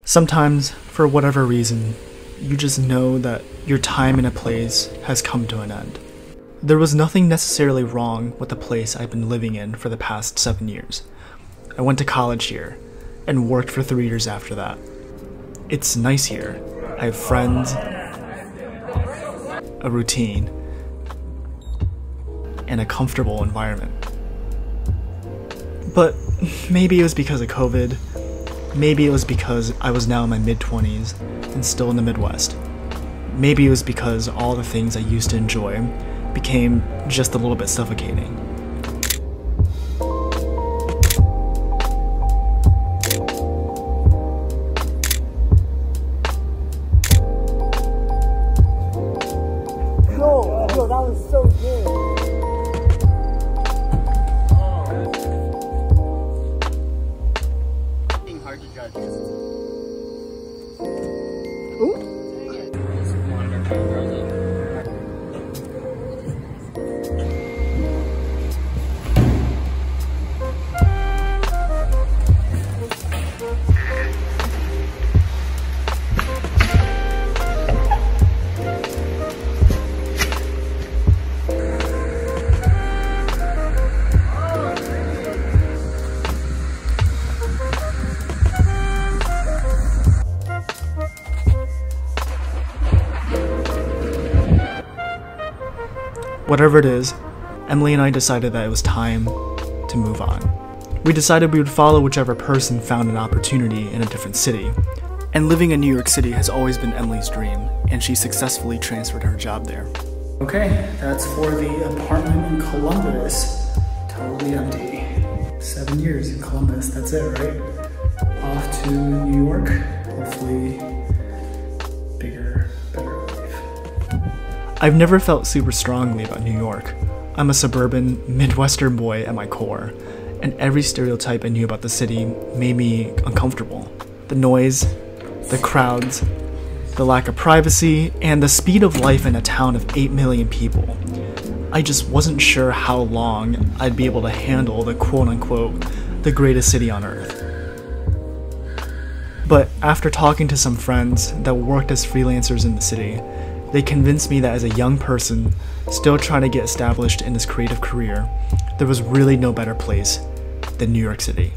Sometimes, for whatever reason, you just know that your time in a place has come to an end. There was nothing necessarily wrong with the place I've been living in for the past 7 years. I went to college here, and worked for 3 years after that. It's nice here. I have friends, a routine, and a comfortable environment. But maybe it was because of COVID. Maybe it was because I was now in my mid-20s and still in the Midwest. Maybe it was because all the things I used to enjoy became just a little bit suffocating. Yo, that was so good. Hard to judge. Whatever it is, Emily and I decided that it was time to move on. We decided we would follow whichever person found an opportunity in a different city. And living in New York City has always been Emily's dream, and she successfully transferred her job there. Okay, that's for the apartment in Columbus. Totally empty. 7 years in Columbus, that's it, right? Off to New York, hopefully bigger, better life. I've never felt super strongly about New York. I'm a suburban, Midwestern boy at my core, and every stereotype I knew about the city made me uncomfortable. The noise, the crowds, the lack of privacy, and the speed of life in a town of 8 million people. I just wasn't sure how long I'd be able to handle the quote-unquote the greatest city on earth. But after talking to some friends that worked as freelancers in the city, they convinced me that as a young person, still trying to get established in this creative career, there was really no better place than New York City.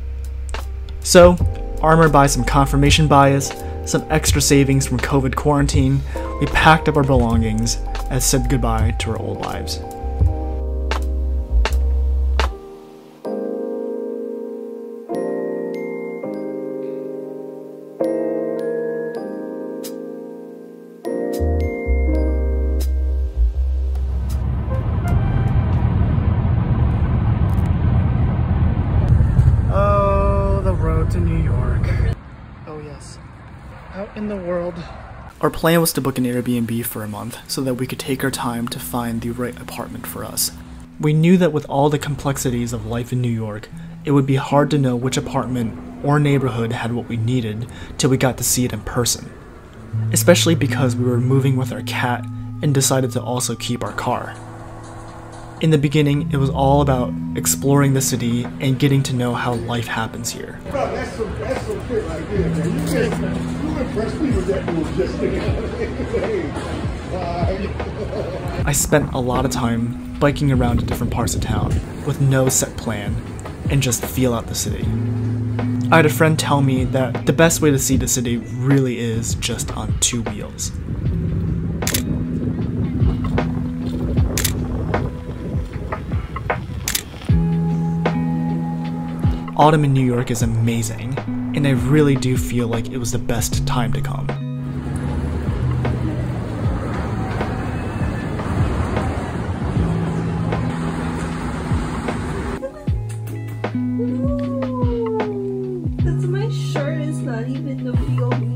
So, armored by some confirmation bias, some extra savings from COVID quarantine, we packed up our belongings and said goodbye to our old lives. To New York. Oh yes. Out in the world. Our plan was to book an Airbnb for a month so that we could take our time to find the right apartment for us. We knew that with all the complexities of life in New York, it would be hard to know which apartment or neighborhood had what we needed till we got to see it in person. Especially because we were moving with our cat and decided to also keep our car. In the beginning, it was all about exploring the city and getting to know how life happens here. Bro, that's some shit right there, man. You impressed me with that move just now. I spent a lot of time biking around to different parts of town with no set plan and just feel out the city. I had a friend tell me that the best way to see the city really is just on 2 wheels. Autumn in New York is amazing, and I really do feel like it was the best time to come. That's my shirt, it's not even the real me.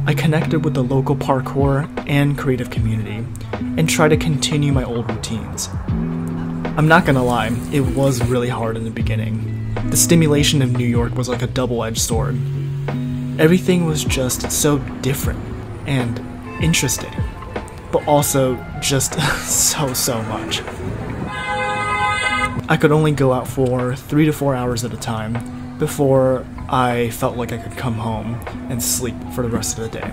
I connected with the local parkour and creative community, and tried to continue my old routines. I'm not gonna lie, it was really hard in the beginning. The stimulation of New York was like a double-edged sword. Everything was just so different and interesting. but also just so much. I could only go out for 3 to 4 hours at a time before I felt like I could come home and sleep for the rest of the day.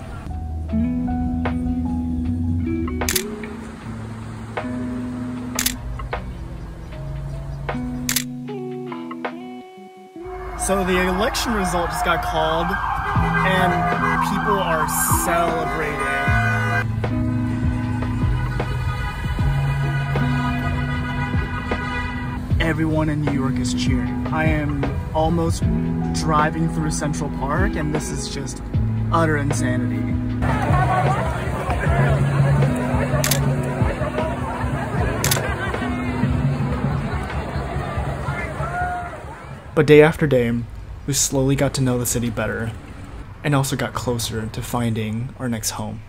So the election result just got called, and people are celebrating. Everyone in New York is cheering. I am almost driving through Central Park, and this is just utter insanity. But day after day, we slowly got to know the city better, and also got closer to finding our next home.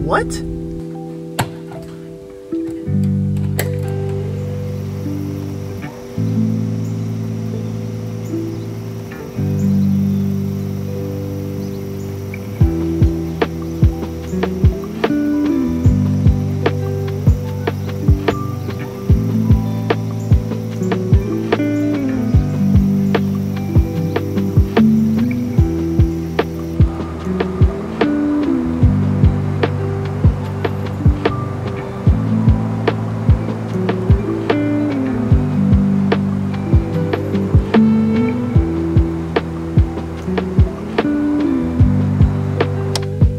What?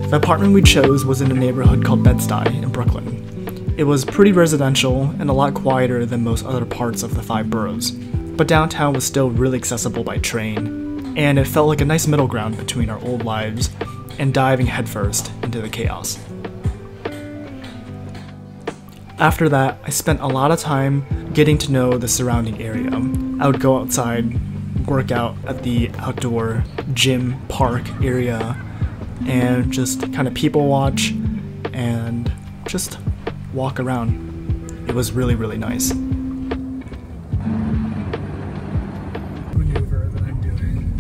The apartment we chose was in a neighborhood called Bed-Stuy in Brooklyn. It was pretty residential and a lot quieter than most other parts of the 5 boroughs, but downtown was still really accessible by train, and it felt like a nice middle ground between our old lives and diving headfirst into the chaos. After that, I spent a lot of time getting to know the surrounding area. I would go outside, work out at the outdoor gym park area, and just kind of people watch and just walk around. It was really, really nice. Maneuver that I'm doing.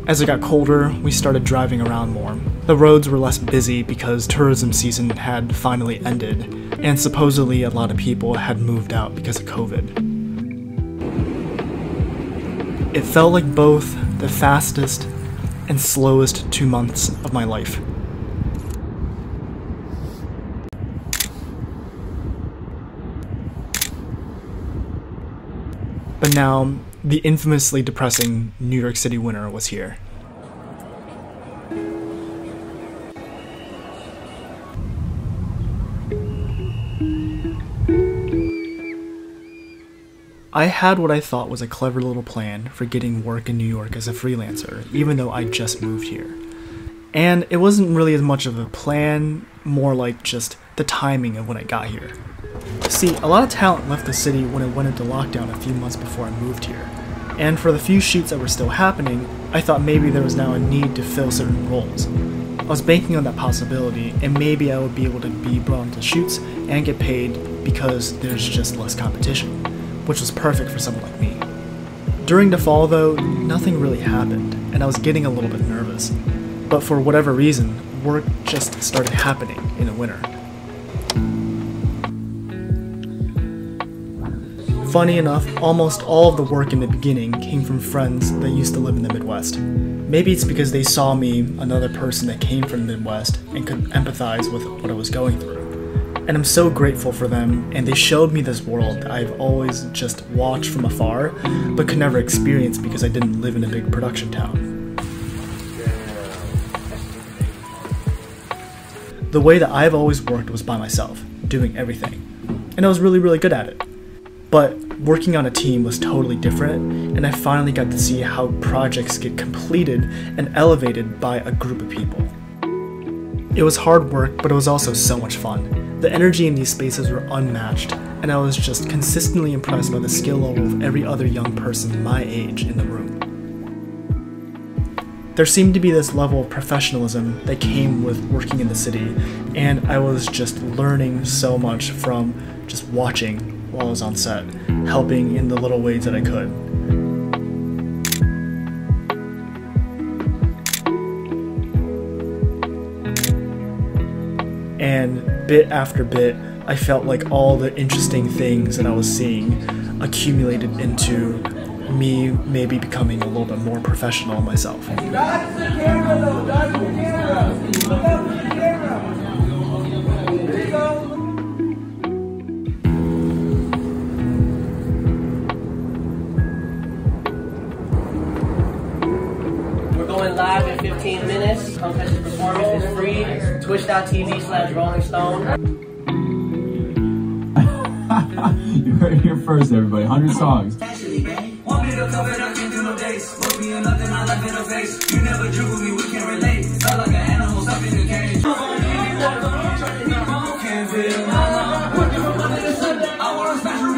As it got colder, we started driving around more. The roads were less busy because tourism season had finally ended, and supposedly a lot of people had moved out because of COVID. It felt like both the fastest and slowest 2 months of my life. But now, the infamously depressing New York City winter was here. I had what I thought was a clever little plan for getting work in New York as a freelancer, even though I just moved here. And it wasn't really as much of a plan, more like just the timing of when I got here. See, a lot of talent left the city when it went into lockdown a few months before I moved here. And for the few shoots that were still happening, I thought maybe there was now a need to fill certain roles. I was banking on that possibility, and maybe I would be able to be brought into shoots and get paid because there's just less competition, which was perfect for someone like me. During the fall though, nothing really happened, and I was getting a little bit nervous. But for whatever reason, work just started happening in the winter. Funny enough, almost all of the work in the beginning came from friends that used to live in the Midwest. Maybe it's because they saw me, another person that came from the Midwest, and could empathize with what I was going through. And I'm so grateful for them, and they showed me this world that I've always just watched from afar, but could never experience because I didn't live in a big production town. The way that I've always worked was by myself, doing everything. And I was really, really good at it. But working on a team was totally different, and I finally got to see how projects get completed and elevated by a group of people. It was hard work, but it was also so much fun. The energy in these spaces were unmatched, and I was just consistently impressed by the skill level of every other young person my age in the room. There seemed to be this level of professionalism that came with working in the city, and I was just learning so much from just watching while I was on set, helping in the little ways that I could. And bit after bit, I felt like all the interesting things that I was seeing accumulated into me maybe becoming a little bit more professional myself. Dodge the camera though, dodge the camera. Look up to the camera. There you go. We're going live in 15 minutes. Come catch the performance. It's free. Twitch.tv/Rolling Stone. You heard it here first, everybody. 100 songs. Want me to cover it, I can't do no dates. Woke me in nothing, I left in her face. You never drew with me, we can't relate. Felt like an animal stuck in a cage. Can't feel my love. I want to special.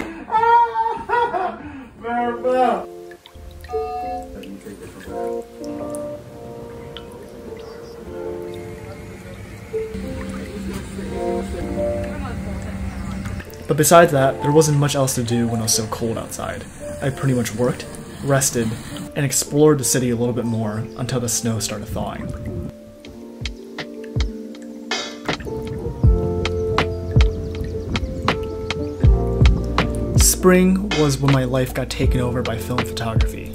But besides that, there wasn't much else to do when it was so cold outside. I pretty much worked, rested, and explored the city a little bit more until the snow started thawing. Spring was when my life got taken over by film photography.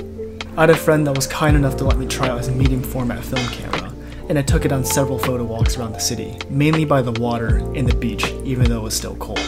I had a friend that was kind enough to let me try out his medium format film camera, and I took it on several photo walks around the city, mainly by the water and the beach, even though it was still cold.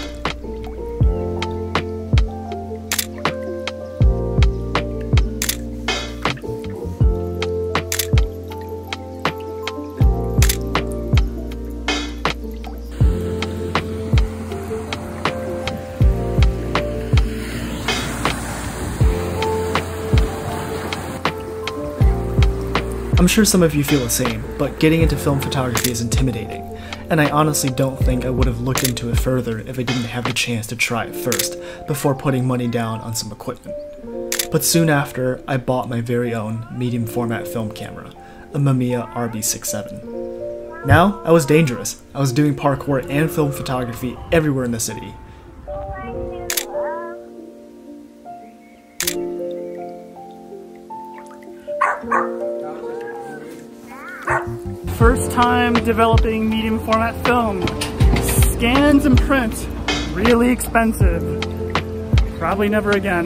I'm sure some of you feel the same, but getting into film photography is intimidating, and I honestly don't think I would have looked into it further if I didn't have the chance to try it first, before putting money down on some equipment. But soon after, I bought my very own medium format film camera, a Mamiya RB67. Now, I was dangerous. I was doing parkour and film photography everywhere in the city. First time developing medium format film. Scans and print, really expensive. Probably never again.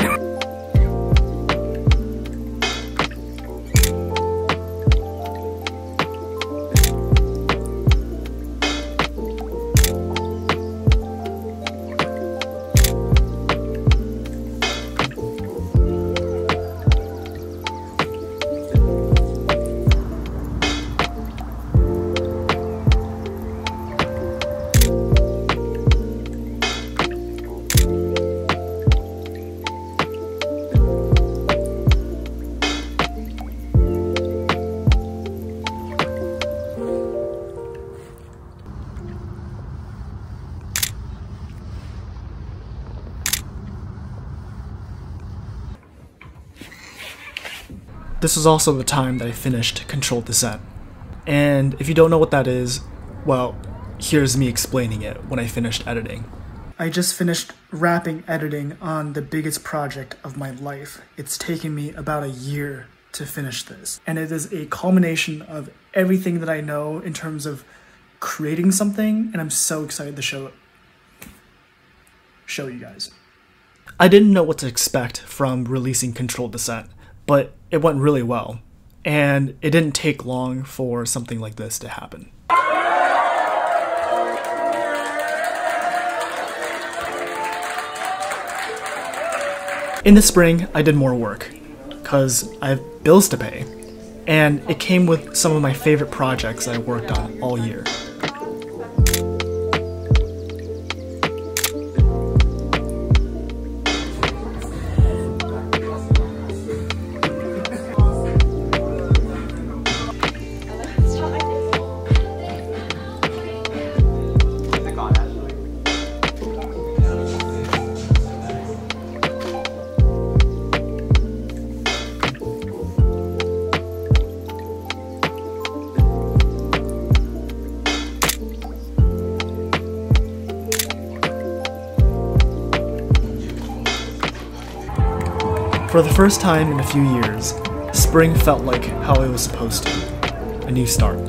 This was also the time that I finished Controlled Descent. And if you don't know what that is, well, here's me explaining it when I finished editing. I just finished wrapping editing on the biggest project of my life. It's taken me about a year to finish this. And it is a culmination of everything that I know in terms of creating something, and I'm so excited to show you guys. I didn't know what to expect from releasing Controlled Descent, but it went really well, and it didn't take long for something like this to happen. In the spring, I did more work, because I have bills to pay, and it came with some of my favorite projects that I worked on all year. For the first time in a few years, spring felt like how it was supposed to. A new start.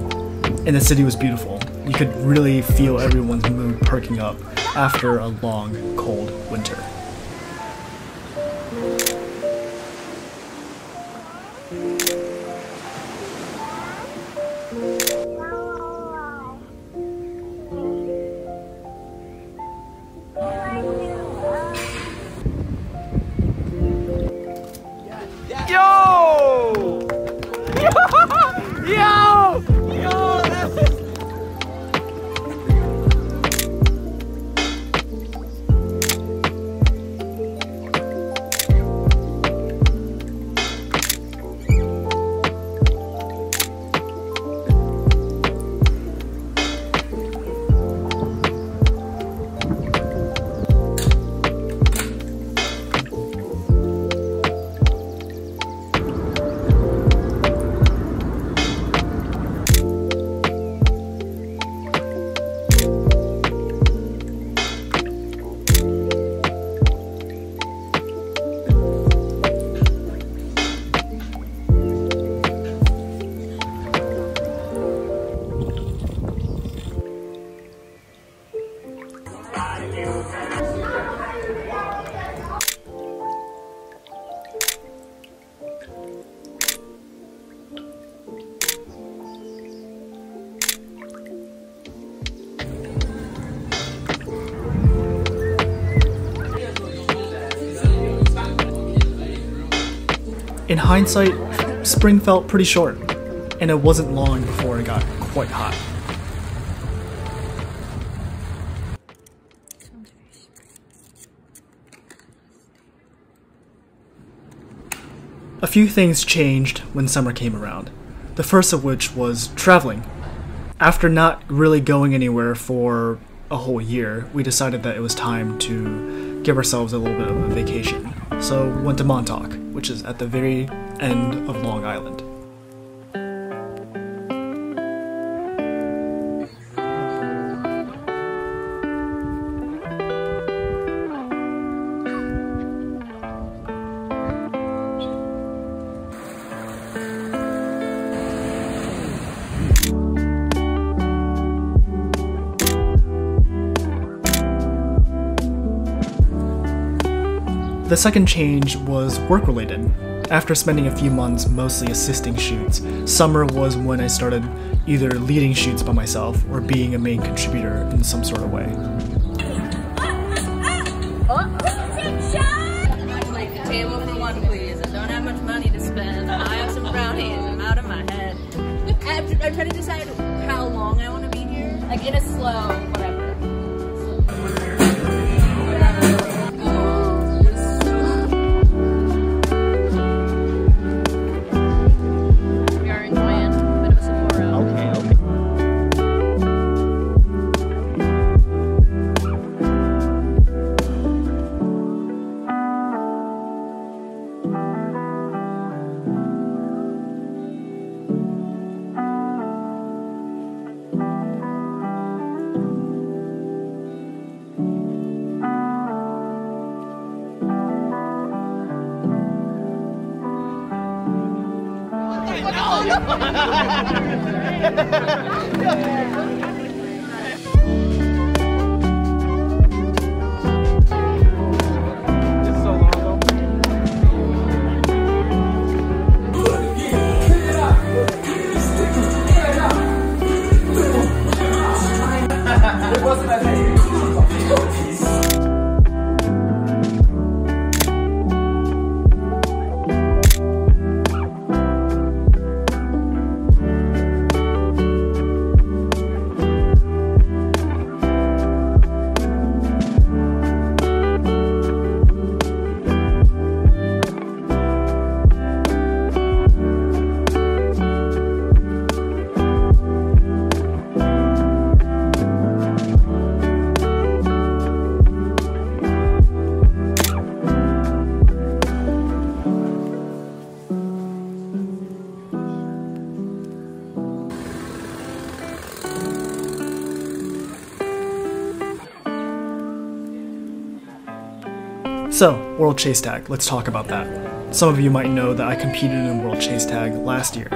And the city was beautiful. You could really feel everyone's mood perking up after a long, cold winter. In hindsight, spring felt pretty short, and it wasn't long before it got quite hot. A few things changed when summer came around, the first of which was traveling. After not really going anywhere for a whole year, we decided that it was time to give ourselves a little bit of a vacation. So we went to Montauk, which is at the very end of Long Island. The second change was work-related. After spending a few months mostly assisting shoots, summer was when I started either leading shoots by myself or being a main contributor in some sort of way. Table for one, please. I don't have much money to spend. I have some brownies. I'm out of my head. I'm trying to decide how long I want to be here. Like in a slow, whatever. So, World Chase Tag, let's talk about that. some of you might know that I competed in World Chase Tag last year.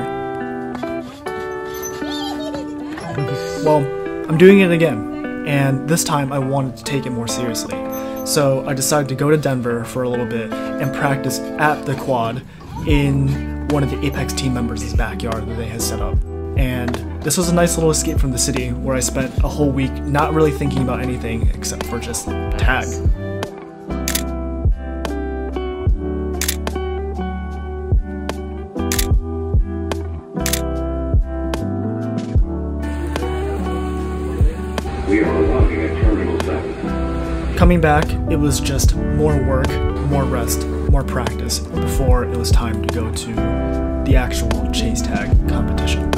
Well, I'm doing it again, and this time I wanted to take it more seriously. So I decided to go to Denver for a little bit and practice at the quad in one of the Apex team members' backyard that they had set up. And this was a nice little escape from the city where I spent a whole week not really thinking about anything except for just tag. We are arriving at Terminal 7. Coming back, it was just more work, more rest, more practice before it was time to go to the actual chase tag competition.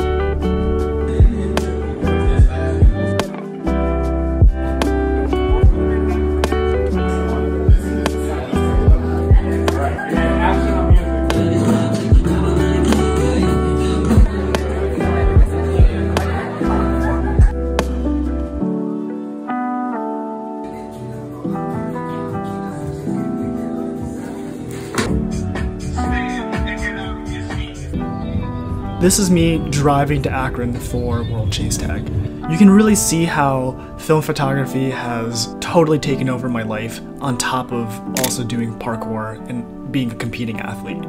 This is me driving to Akron for World Chase Tag. You can really see how film photography has totally taken over my life on top of also doing parkour and being a competing athlete.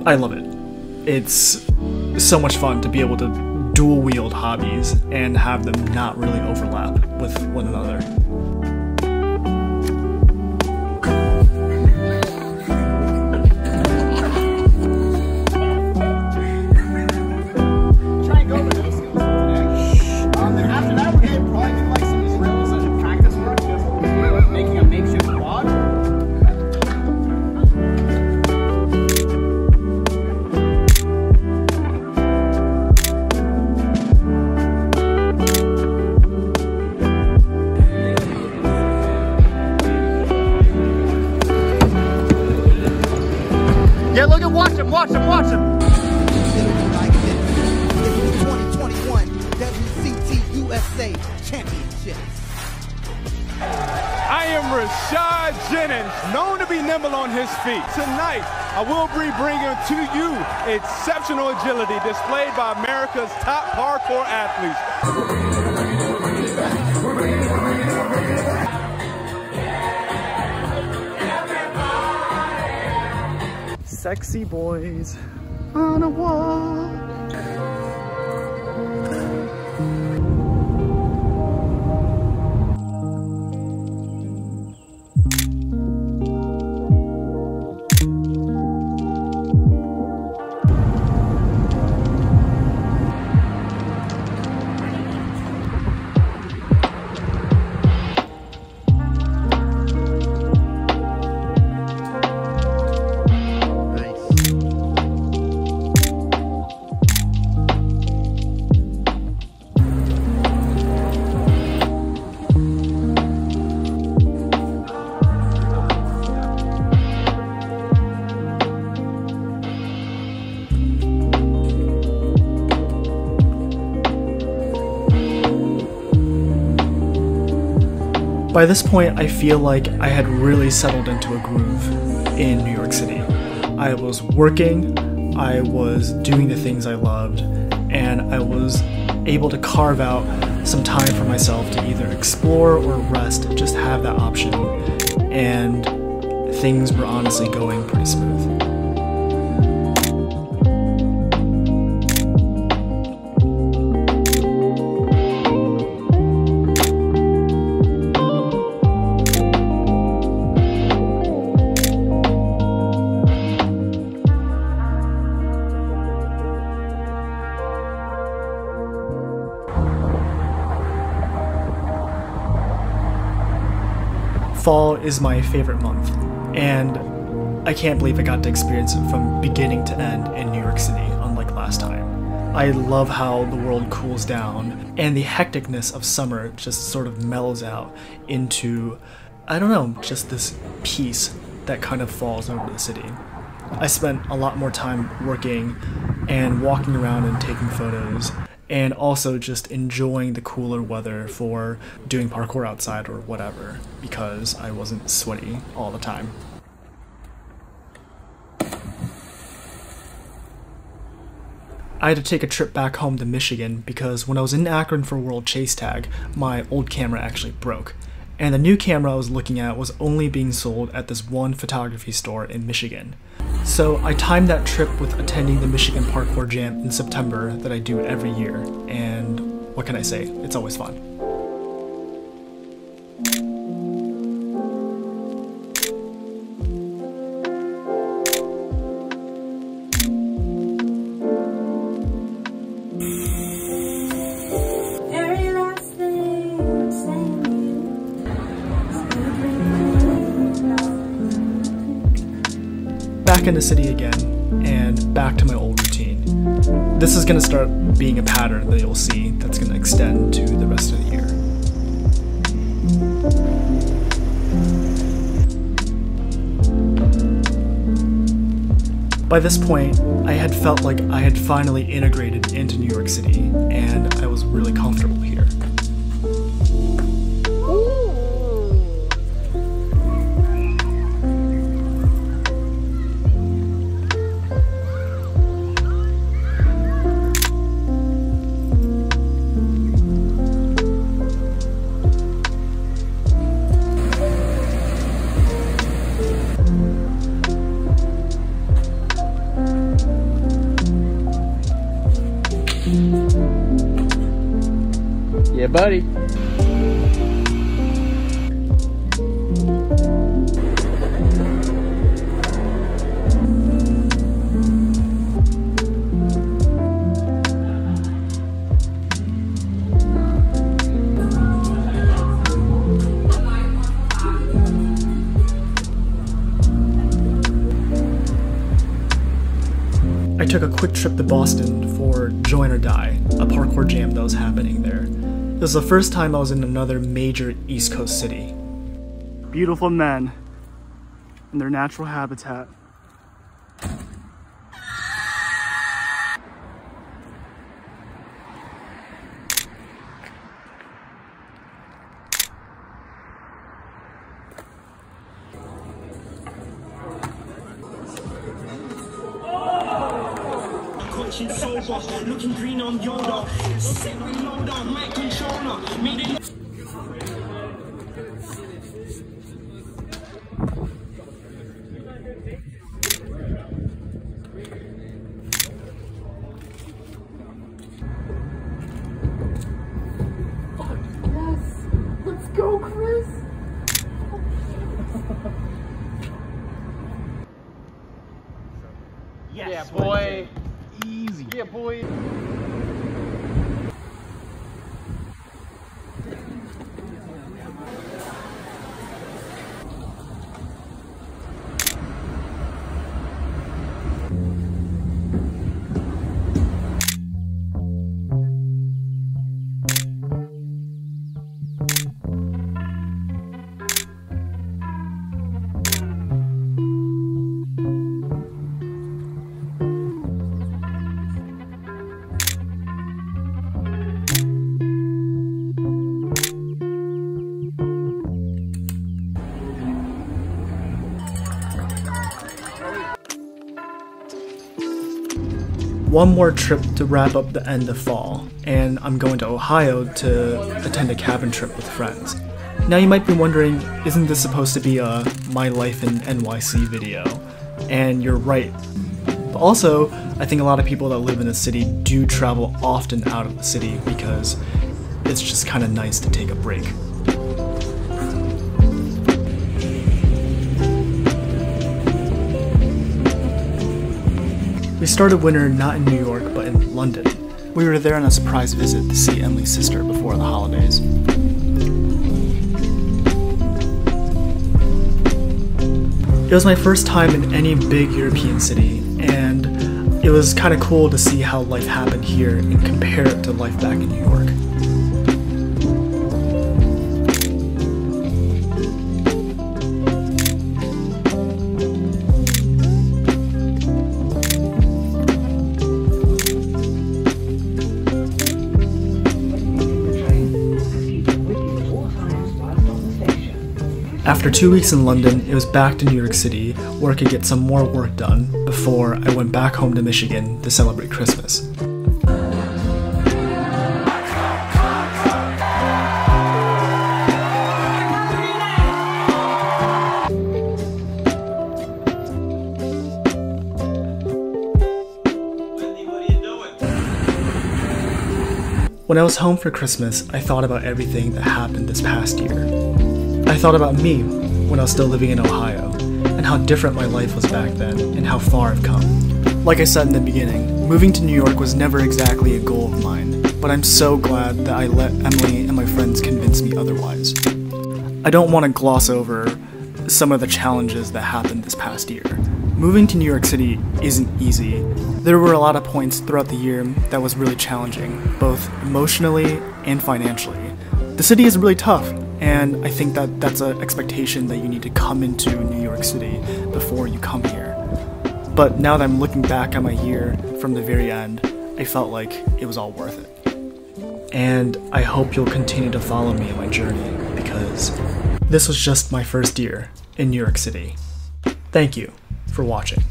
I love it. It's so much fun to be able to dual wield hobbies and have them not really overlap with one another. Yeah, look at, watch him, watch him, watch him. 2021 WCT USA Championships. I am Rashad Jennings, known to be nimble on his feet. Tonight, I will be bringing to you exceptional agility displayed by America's top parkour athletes. Sexy boys on a walk. By this point, I feel like I had really settled into a groove in New York City. I was working, I was doing the things I loved, and I was able to carve out some time for myself to either explore or rest, just have that option, and things were honestly going pretty smooth. Fall is my favorite month, and I can't believe I got to experience it from beginning to end in New York City, unlike last time. I love how the world cools down, and the hecticness of summer just sort of mellows out into, I don't know, just this peace that kind of falls over the city. I spent a lot more time working and walking around and taking photos, and also just enjoying the cooler weather for doing parkour outside or whatever, because I wasn't sweaty all the time. I had to take a trip back home to Michigan because when I was in Akron for World Chase Tag, my old camera actually broke. And the new camera I was looking at was only being sold at this one photography store in Michigan. So I timed that trip with attending the Michigan Parkour Jam in September that I do every year, and what can I say, it's always fun. Back in the city again, and back to my old routine. This is going to start being a pattern that you'll see that's going to extend to the rest of the year. By this point, I had felt like I had finally integrated into New York City, and I was really comfortable here. Yeah, buddy. I took a quick trip to Boston for Join or Die, a parkour jam that was happening there. It was the first time I was in another major East Coast city. Beautiful men in their natural habitat. Looking green on Yoda, set reload on my controller, made it. Let's go, Chris! Yes, yeah, boy. Easy. Yeah, boy. One more trip to wrap up the end of fall, and I'm going to Ohio to attend a cabin trip with friends. Now you might be wondering, isn't this supposed to be a My Life in NYC video? And you're right. But also, I think a lot of people that live in the city do travel often out of the city because it's just kind of nice to take a break. We started winter not in New York, but in London. We were there on a surprise visit to see Emily's sister before the holidays. It was my first time in any big European city, and it was kind of cool to see how life happened here and compare it to life back in New York. After 2 weeks in London, it was back to New York City where I could get some more work done before I went back home to Michigan to celebrate Christmas. When I was home for Christmas, I thought about everything that happened this past year. I thought about me when I was still living in Ohio, and how different my life was back then, and how far I've come. Like I said in the beginning, moving to New York was never exactly a goal of mine, but I'm so glad that I let Emily and my friends convince me otherwise. I don't want to gloss over some of the challenges that happened this past year. Moving to New York City isn't easy. There were a lot of points throughout the year that was really challenging, both emotionally and financially. The city is really tough, and I think that that's an expectation that you need to come into New York City before you come here. But now that I'm looking back at my year from the very end, I felt like it was all worth it. And I hope you'll continue to follow me on my journey, because this was just my first year in New York City. Thank you for watching.